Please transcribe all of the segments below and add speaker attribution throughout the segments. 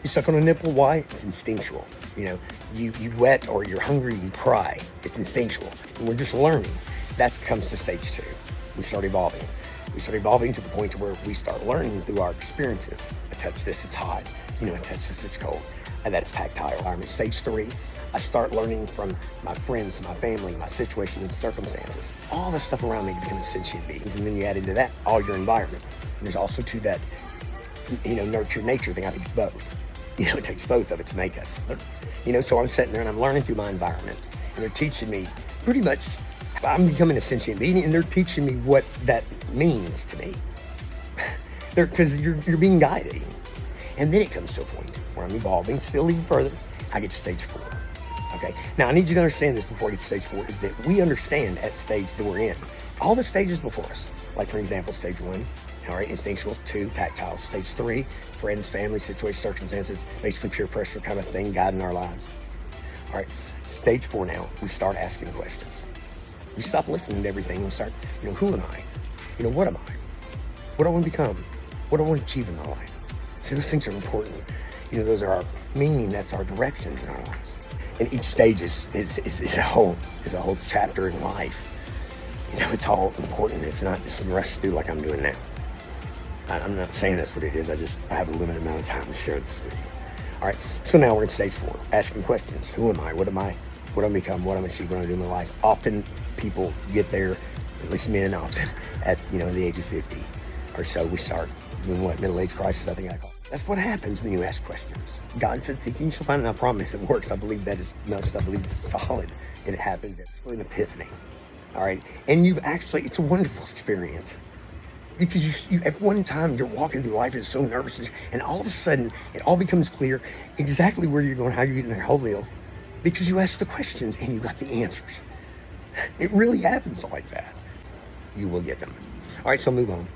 Speaker 1: You suck on a nipple, why? It's instinctual. You know, you wet or you're hungry, you cry. It's instinctual. And we're just learning. That comes to stage 2. We start evolving. We start evolving to the point to where we start learning through our experiences. I touch this, it's hot. You know, I touch this, it's cold. And that's tactile environment. Stage 3, I start learning from my friends, my family, my situations and circumstances. All the stuff around me becomes sentient beings. And then you add into that all your environment. And there's also to that, you know, nurture nature thing. I think it's both. You know, it takes both of it to make us. You know, so I'm sitting there and I'm learning through my environment. And they're teaching me pretty much, I'm becoming a sentient being, and they're teaching me what that means to me. Because you're being guided. And then it comes to a point where I'm evolving still even further. I get to stage 4. Okay, now I need you to understand this before I get to stage 4, is that we understand at stage that we're in all the stages before us. Like, for example, stage 1, all right, instinctual. 2, tactile. Stage 3, friends, family, situations, circumstances, basically peer pressure kind of thing guiding our lives. All right, stage 4 now, we start asking questions. We stop listening to everything and start, you know, who am I? You know, what am I? What do I want to become? What do I want to achieve in my life? See, those things are important. You know, those are our meaning, that's our directions in our lives. And each stage is a whole chapter in life. You know, it's all important. It's not just rushed through like I'm doing now. I'm not saying that's what it is. I have a limited amount of time to share this with you. All right, so now we're in stage 4, asking questions. Who am I? What am I? What do I become? What am I achieve? What am I do in my life? Often people get there, at least men often, at, you know, the age of 50 or so, we start doing what? Middle age crisis, I think I call it. That's what happens when you ask questions. God said, seek, you shall find, and I promise it works. I believe that is most, I believe it's solid, and it happens. It's an epiphany. All right, and it's a wonderful experience. Because you at one time you're walking through life and so nervous, and all of a sudden it all becomes clear exactly where you're going, how you're getting there, whole deal, because you asked the questions and you got the answers. It really happens like that. You will get them. All right, so move on,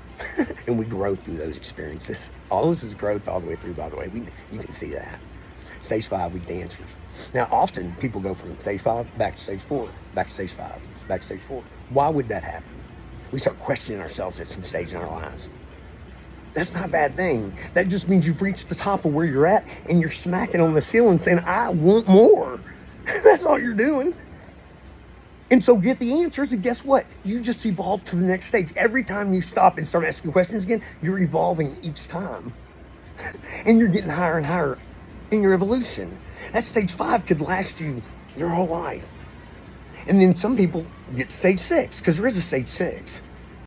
Speaker 1: and we grow through those experiences. All this is growth all the way through. By the way, you can see that. Stage 5, we get the answers. Now, often people go from stage 5 back to stage 4, back to stage 5, back to stage 4. Why would that happen? We start questioning ourselves at some stage in our lives. That's not a bad thing. That just means you've reached the top of where you're at and you're smacking on the ceiling saying, I want more. That's all you're doing. And so get the answers, and guess what? You just evolve to the next stage. Every time you stop and start asking questions again, you're evolving each time. And you're getting higher and higher in your evolution. That stage 5 could last you your whole life. And then some people get stage 6, because there is a stage 6.